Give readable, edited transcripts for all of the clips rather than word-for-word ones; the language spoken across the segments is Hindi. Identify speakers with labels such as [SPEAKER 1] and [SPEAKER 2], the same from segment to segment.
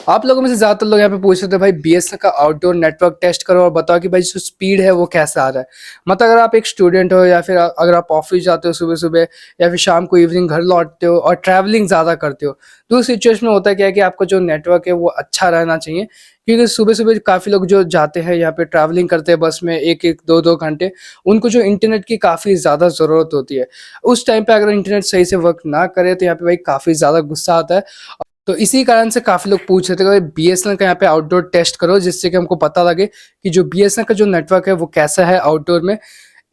[SPEAKER 1] आप लोगों में से ज़्यादातर लोग यहाँ पे पूछ रहे थे भाई बीएसएनएल का आउटडोर नेटवर्क टेस्ट करो और बताओ कि भाई जो स्पीड है वो कैसा आ रहा है। मतलब अगर आप एक स्टूडेंट हो या फिर अगर आप ऑफिस जाते हो सुबह-सुबह या फिर शाम को इवनिंग घर लौटते हो और ट्रैवलिंग ज़्यादा करते हो, तो उस सिचुएशन में होता क्या है कि आपका जो नेटवर्क है वो अच्छा रहना चाहिए। क्योंकि सुबह-सुबह काफ़ी लोग जो जाते हैं यहाँ पे ट्रैवलिंग करते हैं बस में 1-1, 2-2 घंटे, उनको जो इंटरनेट की काफ़ी ज़्यादा ज़रूरत होती है। उस टाइम पे अगर इंटरनेट सही से वर्क ना करे तो यहाँ पे भाई काफ़ी ज़्यादा गुस्सा आता है। तो इसी कारण से काफ़ी लोग पूछ रहे थे कि भाई बीएसएनएल का यहाँ पे आउटडोर टेस्ट करो जिससे कि हमको पता लगे कि जो बीएसएनएल का जो नेटवर्क है वो कैसा है आउटडोर में,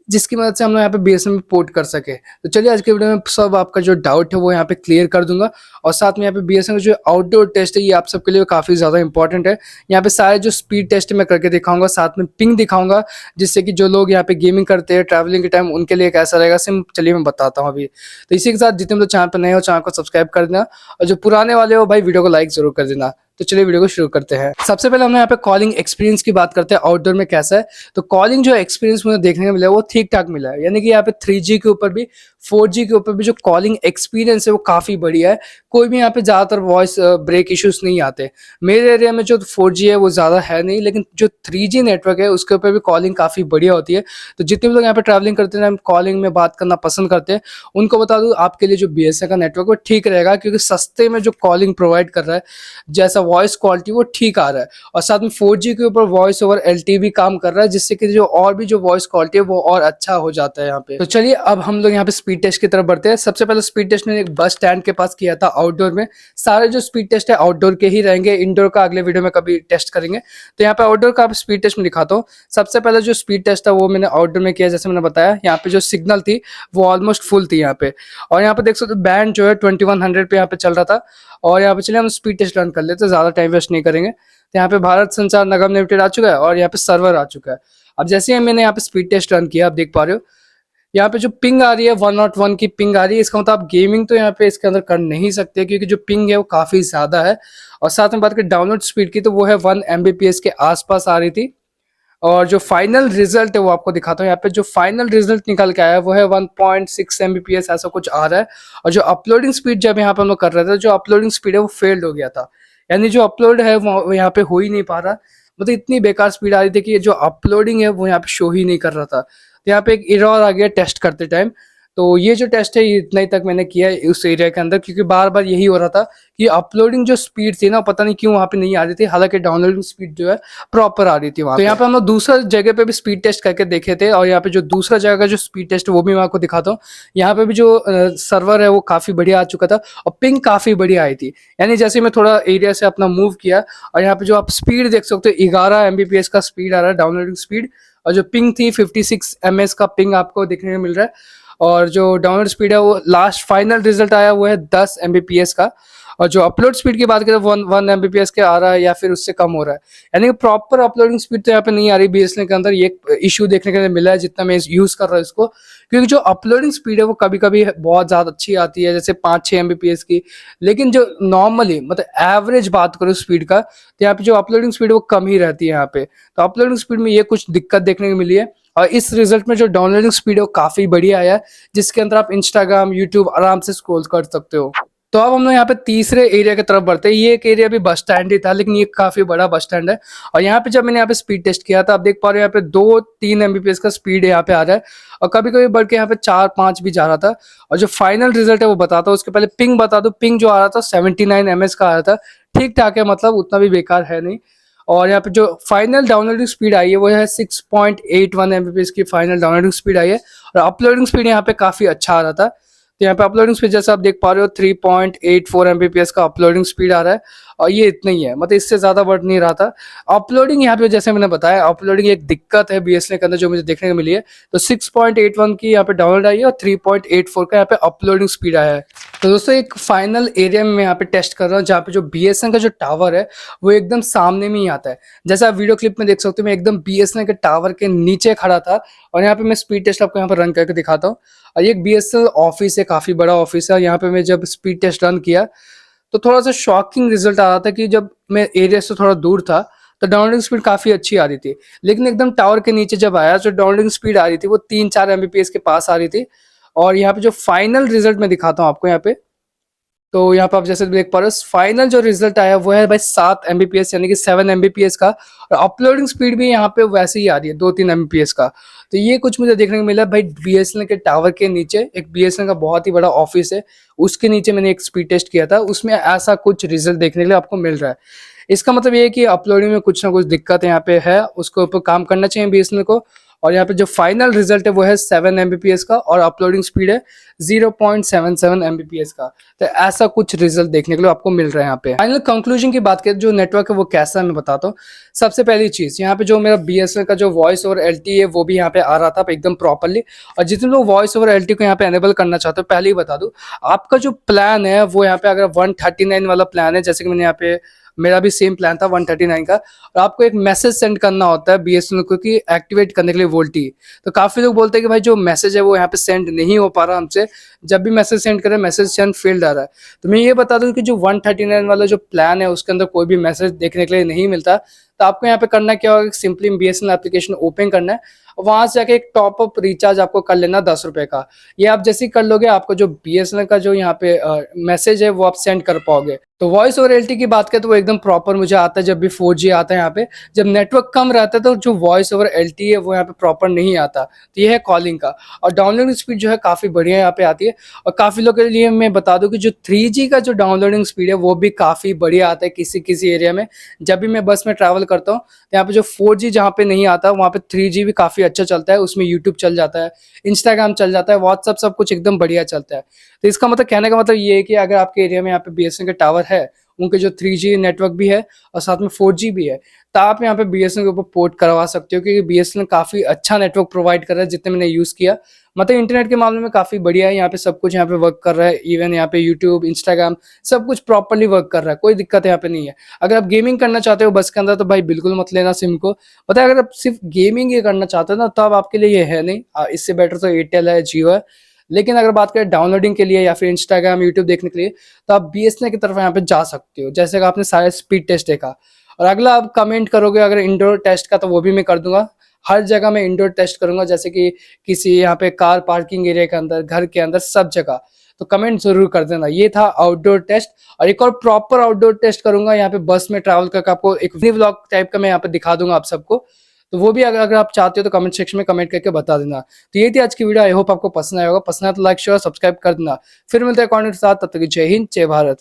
[SPEAKER 1] जिसकी मदद से हम लोग यहाँ पे बीएसएनएल में पोर्ट कर सके। तो चलिए आज के वीडियो में सब आपका जो डाउट है वो यहाँ पे क्लियर कर दूंगा और साथ में यहाँ पे बीएसएनएल का जो आउटडोर टेस्ट है ये आप सबके लिए काफ़ी ज़्यादा इंपॉर्टेंट है। यहाँ पे सारे जो स्पीड टेस्ट मैं करके दिखाऊंगा, साथ में पिंग दिखाऊंगा, जिससे कि जो लोग यहाँ पे गेमिंग करते हैं ट्रैवलिंग के टाइम उनके लिए कैसा रहेगा सिम, चलिए मैं बताता हूँ अभी। तो इसी के साथ जितने लोग चैनल पर नए हो चैनल को सब्सक्राइब कर देना और जो पुराने वाले हो भाई वीडियो को लाइक जरूर कर देना। तो चलिए वीडियो को शुरू करते हैं। सबसे पहले हम यहाँ पे कॉलिंग एक्सपीरियंस की बात करते हैं आउटडोर में कैसा है। तो कॉलिंग जो एक्सपीरियंस मुझे देखने को मिला है वो ठीक ठाक मिला है, यानी कि यहाँ पे 3G के ऊपर भी 4G के ऊपर भी जो कॉलिंग एक्सपीरियंस है वो काफ़ी बढ़िया है। कोई भी यहाँ पे ज़्यादातर वॉइस ब्रेक इश्यूज नहीं आते। मेरे एरिया में जो 4G है वो ज़्यादा है नहीं, लेकिन जो 3G नेटवर्क है उसके ऊपर भी कॉलिंग काफ़ी बढ़िया होती है। तो जितने भी लोग यहाँ पे ट्रैवलिंग करते हैं कॉलिंग में बात करना पसंद करते हैं, उनको बता दूँ आपके लिए जो बीएसएनएल का नेटवर्क वो ठीक रहेगा, क्योंकि सस्ते में जो कॉलिंग प्रोवाइड कर रहा है, जैसा वॉइस क्वालिटी वो ठीक आ रहा है और साथ में 4G के ऊपर वॉइस ओवर एलटी भी काम कर रहा है, जिससे कि जो और भी जो वॉइस क्वालिटी है वो और अच्छा हो जाता है यहाँ पे। तो चलिए अब हम लोग यहाँ पे स्पीड टेस्ट की तरफ बढ़ते हैं। सबसे पहले स्पीड टेस्ट मैंने एक बस स्टैंड के पास किया था आउटडोर में। सारे जो स्पीड टेस्ट है आउटडोर के ही रहेंगे, इंडोर का अगले वीडियो में कभी टेस्ट करेंगे। तो यहाँ पे आउटडोर का स्पीड टेस्ट में दिखाता हूँ। सबसे पहले जो स्पीड टेस्ट था वो मैंने आउटडोर में किया, जैसे मैंने बताया यहाँ पे जो सिग्नल थी वो ऑलमोस्ट फुल थी यहाँ पे, और यहाँ पे देख सकते हो बैंड जो है 2100 पे यहाँ पे चल रहा था। और यहाँ पे चलिए हम स्पीड टेस्ट रन कर लेते हैं, ज़्यादा टाइम वेस्ट नहीं करेंगे। तो यहाँ पे भारत संचार निगम लिमिटेड आ चुका है और यहाँ पे सर्वर आ चुका है। अब जैसे ही मैंने यहाँ पे स्पीड टेस्ट रन किया, आप देख पा रहे हो यहाँ पे जो पिंग आ रही है 101 की पिंग आ रही है। इसका मतलब आप गेमिंग तो यहाँ पे इसके अंदर कर नहीं सकते, क्योंकि जो पिंग है वो काफ़ी ज़्यादा है। और साथ में बात करें डाउनलोड स्पीड की तो वो है 1 Mbps के आसपास आ रही थी। और जो फाइनल रिजल्ट है वो आपको दिखाता हूँ। यहाँ पे जो फाइनल रिजल्ट निकल के आया है वो है 1.6 Mbps ऐसा कुछ आ रहा है। और जो अपलोडिंग स्पीड जब यहाँ पे हम लोग कर रहे थे, जो अपलोडिंग स्पीड है वो फेल्ड हो गया था, यानी जो अपलोड है वो यहाँ पे हो ही नहीं पा रहा। मतलब इतनी बेकार स्पीड आ रही थी कि जो अपलोडिंग है वो यहाँ पे शो ही नहीं कर रहा था। तो यहाँ पे एक एरर आ गया टेस्ट करते टाइम। तो ये जो टेस्ट है ये इतना ही तक मैंने किया है उस एरिया के अंदर, क्योंकि बार बार यही हो रहा था कि अपलोडिंग जो स्पीड थी ना पता नहीं क्यों वहाँ पे नहीं आ रही थी, हालांकि डाउनलोडिंग स्पीड जो है प्रॉपर आ रही थी वहाँ। तो यहाँ पे हम लोग दूसरा जगह पे भी स्पीड टेस्ट करके देखे थे, और यहाँ पे जो दूसरा जगह का जो स्पीड टेस्ट है वो भी मैं आपको दिखाता हूँ। यहाँ पे भी जो सर्वर है वो काफ़ी बढ़िया आ चुका था और पिंग काफ़ी बढ़िया आई थी। यानी जैसे मैं थोड़ा एरिया से अपना मूव किया और यहाँ पे जो आप स्पीड देख सकते हो 11 Mbps का स्पीड आ रहा है डाउनलोडिंग स्पीड, और जो पिंग थी 56 ms का पिंग आपको देखने को मिल रहा है। और जो डाउनलोड स्पीड है वो लास्ट फाइनल रिजल्ट आया वो है 10 Mbps का। और जो अपलोड स्पीड की बात करें 1 Mbps के आ रहा है या फिर उससे कम हो रहा है, यानी कि प्रॉपर अपलोडिंग स्पीड तो यहाँ पे नहीं आ रही बीएसएनएल के अंदर। ये इशू देखने के लिए मिला है जितना मैं यूज़ कर रहा हूँ इसको, क्योंकि जो अपलोडिंग स्पीड है वो कभी कभी बहुत ज़्यादा अच्छी आती है, जैसे 5-6 Mbps की। लेकिन जो नॉर्मली मतलब एवरेज बात करो स्पीड का, तो यहाँ पे जो अपलोडिंग स्पीड है वो कम ही रहती है यहाँ पे। तो अपलोडिंग स्पीड में ये कुछ दिक्कत देखने को मिली है। और इस रिजल्ट में जो डाउनलोडिंग स्पीड है वो काफ़ी बढ़िया आया है, जिसके अंदर आप इंस्टाग्राम यूट्यूब आराम से स्क्रॉल कर सकते हो। तो अब हम लोग यहाँ पे तीसरे एरिया की तरफ बढ़ते हैं। ये एक एरिया भी बस स्टैंड ही था, लेकिन ये काफ़ी बड़ा बस स्टैंड है। और यहाँ पे जब मैंने यहाँ पे स्पीड टेस्ट किया था, आप देख पा रहे हो यहाँ पे 2-3 Mbps का स्पीड यहाँ पे आ रहा है, और कभी कभी बढ़ के यहाँ पे 4-5 भी जा रहा था। और जो फाइनल रिजल्ट है वो बताता हूँ, उसके पहले पिंग बता दूँ। पिंग जो आ रहा था 79 ms का आ रहा था, ठीक ठाक है, मतलब उतना भी बेकार है नहीं। और यहाँ पे जो फाइनल डाउनलोडिंग स्पीड आई है वो है 6.81 Mbps की फाइनल डाउनलोडिंग स्पीड आई है। और अपलोडिंग स्पीड यहाँ पे काफ़ी अच्छा आ रहा था। तो यहाँ पे अपलोडिंग स्पीड जैसे आप देख पा रहे हो 3.84 Mbps का अपलोडिंग स्पीड आ रहा है, और ये इतना ही है, मतलब इससे ज़्यादा बढ़ नहीं रहा था। अपलोडिंग यहाँ पे जैसे मैंने बताया अपलोडिंग एक दिक्कत है बीएसएनएल के अंदर जो मुझे देखने को मिली है। तो 6.81 की यहाँ पे डाउनलोड आई है और 3.84 का यहाँ पे अपलोडिंग स्पीड आया है। तो दोस्तों एक फाइनल एरिया में मैं यहाँ पे टेस्ट कर रहा हूँ, जहाँ पे जो बीएसएनएल का जो टावर है वो एकदम सामने में ही आता है। जैसा आप वीडियो क्लिप में देख सकते हो मैं एकदम बीएसएनएल के टावर के नीचे खड़ा था, और यहाँ पे मैं स्पीड टेस्ट आपको यहाँ पर रन करके दिखाता हूँ। और ये एक बीएसएनएल ऑफिस है, काफ़ी बड़ा ऑफिस है। यहाँ पे मैं जब स्पीड टेस्ट रन किया तो थोड़ा सा शॉकिंग रिजल्ट आ रहा था कि जब मैं एरिया से थोड़ा दूर था तो डाउनलोडिंग स्पीड काफ़ी अच्छी आ रही थी, लेकिन एकदम टावर के नीचे जब आया जो डाउनलोडिंग स्पीड आ रही थी वो 3-4 Mbps के पास आ रही थी। और यहाँ पे जो फाइनल रिजल्ट मैं दिखाता हूँ आपको यहाँ पे, तो यहाँ पे आप जैसे देख पा रहे हो फाइनल जो रिजल्ट आया वो है भाई 7 एमबीपीएस यानी कि 7 एमबीपीएस का, और अपलोडिंग स्पीड भी यहाँ पे वैसे ही आ रही है 2-3 एमबीपीएस का। तो ये कुछ मुझे देखने को मिला भाई बीएसएनएल के टावर के नीचे एक बीएसएनएल का बहुत ही बड़ा ऑफिस है, उसके नीचे मैंने एक स्पीड टेस्ट किया था, उसमें ऐसा कुछ रिजल्ट देखने के लिए आपको मिल रहा है। इसका मतलब ये है कि अपलोडिंग में कुछ ना कुछ दिक्कत यहाँ पे है, उसके ऊपर काम करना चाहिए बीएसएनएल को। और यहाँ पे जो फाइनल रिजल्ट है वो है 7 एमबीपीएस का और अपलोडिंग स्पीड है 0.77 एमबीपीएस का। तो ऐसा कुछ रिजल्ट देखने के लिए आपको मिल रहा है यहाँ पे। फाइनल कंक्लूजन की बात करें जो नेटवर्क है वो कैसा है मैं बताता हूँ। सबसे पहली चीज यहाँ पे जो मेरा बीएसएनएल का जो वॉइस ओवर एलटी है वो भी यहाँ पे आ रहा था एकदम प्रॉपरली। और जितने लोग वॉइस ओवर एलटी को यहाँ पे एनेबल करना चाहते हो पहले ही बता दूं, आपका जो प्लान है वो यहाँ पे अगर 139 वाला प्लान है, जैसे कि मैंने यहाँ पे मेरा भी सेम प्लान था 139 का, और आपको एक मैसेज सेंड करना होता है बीएसएनएल को कि एक्टिवेट करने के लिए वोल्टी। तो काफी लोग बोलते हैं कि भाई जो मैसेज है वो यहाँ पे सेंड नहीं हो पा रहा हमसे, जब भी मैसेज सेंड करें मैसेज सेंड फेल्ड आ रहा है। तो मैं ये बता दूं कि जो 139 वाला जो प्लान है उसके अंदर कोई भी मैसेज देखने के लिए नहीं मिलता। तो आपको यहाँ पे करना क्या होगा, सिंपली बीएसएनएल एप्लीकेशन ओपन करना है, वहां से जाके एक टॉप अप रिचार्ज आपको कर लेना 10 रुपए का। ये आप जैसे ही कर लोगे आपको जो बीएसएनएल का जो यहाँ पे मैसेज है वो आप सेंड कर पाओगे। तो वॉइस ओवर एलटी की बात करें तो वो एकदम प्रॉपर मुझे आता है जब भी 4G आता है यहाँ पे। जब नेटवर्क कम रहता है तो जो वॉइस ओवर एलटी है वो यहाँ पे प्रॉपर नहीं आता। तो ये है कॉलिंग का। और डाउनलोडिंग स्पीड जो है काफी बढ़िया यहाँ पे आती है। और काफी लोगों के लिए मैं बता दूं कि जो 3G का जो डाउनलोडिंग स्पीड है वो भी काफी बढ़िया आता है किसी किसी एरिया में। जब भी मैं बस में ट्रैवल करता हूँ तो यहाँ पे जो 4G जहाँ पे नहीं आता वहाँ पे 3G भी काफी अच्छा चलता है, उसमें यूट्यूब चल जाता है, इंस्टाग्राम चल जाता है, व्हाट्सअप सब कुछ एकदम बढ़िया चलता है। तो इसका मतलब कहने का मतलब ये है कि अगर आपके एरिया में यहाँ पे बीएसएनएल का टावर है, उनके जो 3G नेटवर्क भी है और साथ में 4G भी है, तो आप यहाँ पे बीएसएनएल के ऊपर पोर्ट करवा सकते हो, क्योंकि बीएसएनएल काफी अच्छा नेटवर्क प्रोवाइड कर रहा है जितने मैंने यूज किया। मतलब इंटरनेट के मामले में काफी बढ़िया है, यहाँ पे सब कुछ यहाँ पे वर्क कर रहा है, इवन यहाँ पे यूट्यूब इंस्टाग्राम सब कुछ प्रॉपरली वर्क कर रहा है, कोई दिक्कत यहाँ पे नहीं है। अगर आप गेमिंग करना चाहते हो बस के अंदर तो भाई बिल्कुल मत लेना सिम को। पता है अगर आप सिर्फ गेमिंग ही करना चाहते हो ना तो अब आपके लिए ये है नहीं, इससे बेटर तो एयरटेल है, जियो है। लेकिन अगर बात करें डाउनलोडिंग के लिए या फिर इंस्टाग्राम यूट्यूब देखने के लिए तो आप बीएसएनएल की तरफ यहाँ पे जा सकते हो, जैसे कि आपने सारे स्पीड टेस्ट देखा। और अगला आप कमेंट करोगे अगर इंडोर टेस्ट का तो वो भी मैं कर दूंगा। हर जगह मैं इंडोर टेस्ट करूंगा, जैसे कि किसी यहाँ पे कार पार्किंग एरिया के अंदर, घर के अंदर, सब जगह। तो कमेंट जरूर कर देना। ये था आउटडोर टेस्ट। और एक और प्रॉपर आउटडोर टेस्ट करूंगा यहाँ पे बस में ट्रैवल करके, आपको एक मिनी व्लॉग टाइप का मैं यहाँ पे दिखा दूंगा आप सबको। तो वो भी अगर आप चाहते हो तो कमेंट सेक्शन में कमेंट करके बता देना। तो ये थी आज की वीडियो, आई होप आपको पसंद आया होगा। पसंद आया तो लाइक शेयर सब्सक्राइब कर देना। फिर मिलते हैं कॉन्टेंट के साथ, तब तक जय हिंद जय भारत।